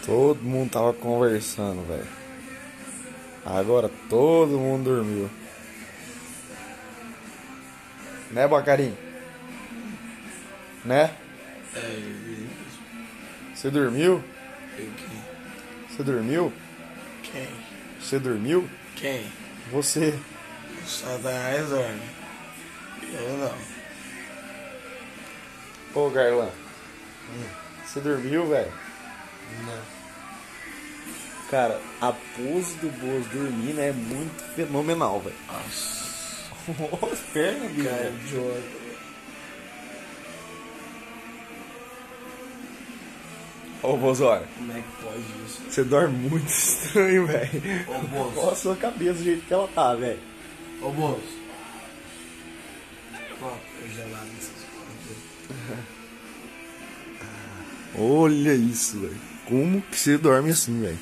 Todo mundo tava conversando, velho. Agora todo mundo dormiu. Né, Bacarim? Né? Você dormiu? Você dormiu? Quem? Você dormiu? Quem? Você. Satanás dorme. Eu não. Ô, Garlan. Você dormiu, velho? Não. Cara, a pose do Boas dormindo é muito fenomenal, velho. Nossa. As pernas, bicho. Cara, idiota. Ô, Bozório, Como é que pode isso? você dorme muito estranho, velho. Ô, Bozo. Olha a sua cabeça do jeito que ela tá, velho. Ô, Bozo. Ó, gelado nessas coisas. Olha isso, velho. Como que você dorme assim, velho?